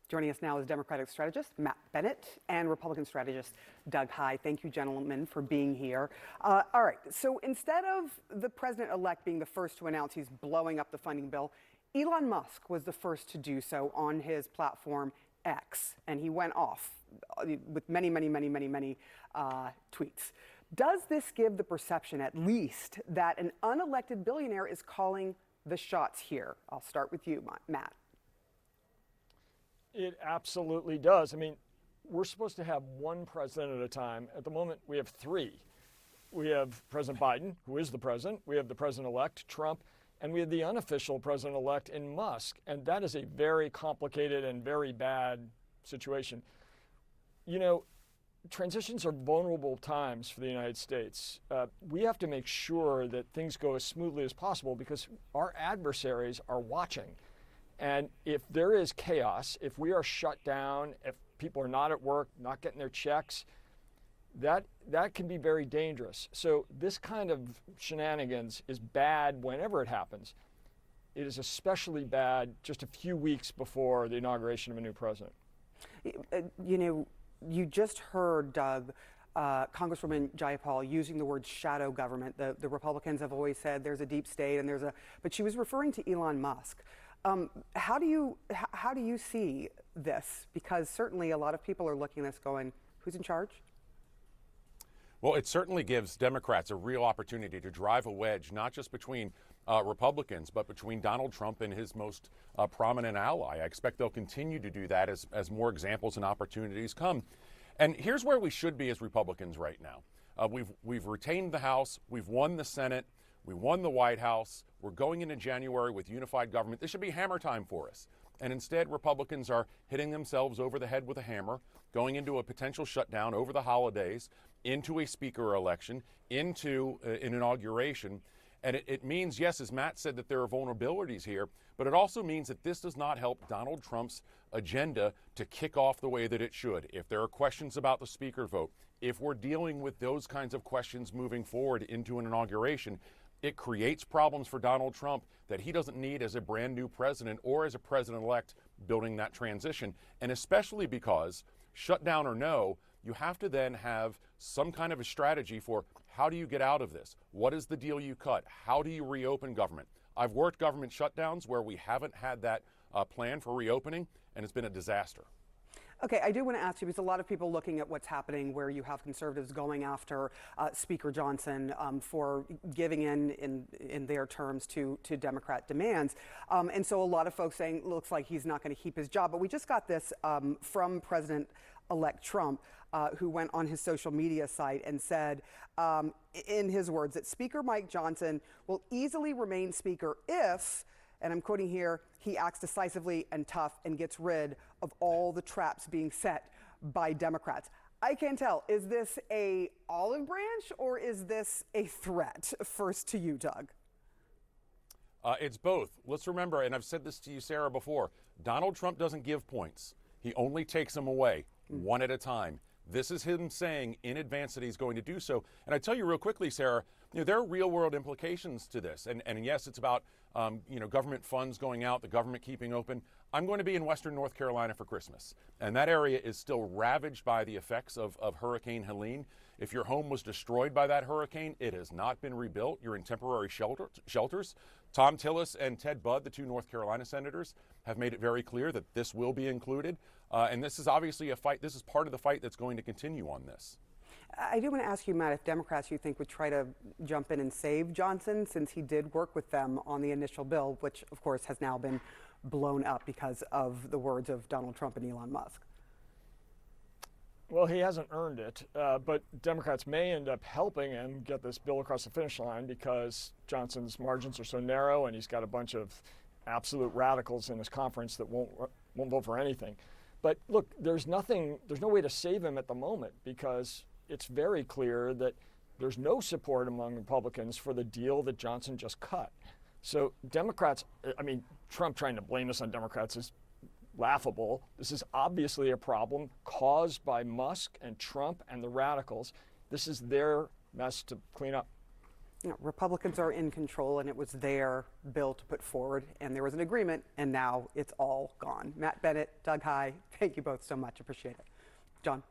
Joining us now is Democratic strategist Matt Bennett and Republican strategist Doug Heye. Thank you, gentlemen, for being here. All right, so instead of the president-elect being the first to announce he's blowing up the funding bill, Elon Musk was the first to do so on his platform X, and he went off with many tweets. Does this give the perception, at least, that an unelected billionaire is calling the shots here? I'll start with you, Matt. It absolutely does. I mean, we're supposed to have one president at a time. At the moment, we have three. We have President Biden, who is the president. We have the president-elect, Trump, and we have the unofficial president-elect in Musk. And that is a very complicated and very bad situation. You know, transitions are vulnerable times for the United States. We have to make sure that things go as smoothly as possible because our adversaries are watching. And if there is chaos, if we are shut down, if people are not at work, not getting their checks, that can be very dangerous. So this kind of shenanigans is bad whenever it happens. It is especially bad just a few weeks before the inauguration of a new president. You know, you just heard, Doug, Congresswoman Jayapal using the word shadow government. The Republicans have always said there's a deep state and but she was referring to Elon Musk. How do you see this? Because certainly a lot of people are looking at this going, who's in charge? Well, it certainly gives Democrats a real opportunity to drive a wedge, not just between Republicans, but between Donald Trump and his most prominent ally. I expect they'll continue to do that as more examples and opportunities come. And here's where we should be as Republicans right now. We've retained the House, we've won the Senate, we won the White House. We're going into January with unified government. This should be hammer time for us. And instead, Republicans are hitting themselves over the head with a hammer, going into a potential shutdown over the holidays, into a speaker election, into an inauguration. And it means, yes, as Matt said, that there are vulnerabilities here, but it also means that this does not help Donald Trump's agenda to kick off the way that it should. If there are questions about the speaker vote, if we're dealing with those kinds of questions moving forward into an inauguration, it creates problems for Donald Trump that he doesn't need as a brand new president or as a president-elect building that transition. And especially because, shutdown or no, you have to then have some kind of a strategy for how do you get out of this? What is the deal you cut? How do you reopen government? I've worked government shutdowns where we haven't had that plan for reopening, and it's been a disaster. Okay, I do want to ask you, because a lot of people looking at what's happening where you have conservatives going after Speaker Johnson for giving in their terms to Democrat demands. And so a lot of folks saying, looks like he's not going to keep his job. But we just got this from President-elect Trump, who went on his social media site and said, in his words, that Speaker Mike Johnson will easily remain Speaker if, and I'm quoting here, he acts decisively and tough and gets rid of all the traps being set by Democrats. I can't tell, is this a olive branch or is this a threat? First to you, Doug. It's both. Let's remember, and I've said this to you, Sarah, before, Donald Trump doesn't give points. He only takes them away, one at a time. This is him saying in advance that he's going to do so. And I tell you real quickly, Sarah, there are real world implications to this. And yes, it's about, government funds going out, the government keeping open. I'm going to be in Western North Carolina for Christmas. And that area is still ravaged by the effects of Hurricane Helene. If your home was destroyed by that hurricane, it has not been rebuilt. You're in temporary shelters. Tom Tillis and Ted Budd, the two North Carolina senators, have made it very clear that this will be included. And this is obviously a fight. This is part of the fight that's going to continue on this. I do want to ask you, Matt, if Democrats, you think, would try to jump in and save Johnson, since he did work with them on the initial bill, which, of course, has now been blown up because of the words of Donald Trump and Elon Musk. Well, he hasn't earned it, but Democrats may end up helping him get this bill across the finish line because Johnson's margins are so narrow and he's got a bunch of absolute radicals in his conference that won't vote for anything. But look, there's no way to save him at the moment because it's very clear that there's no support among Republicans for the deal that Johnson just cut. So Democrats, Trump trying to blame this on Democrats is laughable. This is obviously a problem caused by Musk and Trump and the radicals. This is their mess to clean up. You know, Republicans are in control, and it was their bill to put forward, and there was an agreement, and now it's all gone. Matt Bennett, Doug High, thank you both so much. Appreciate it. John.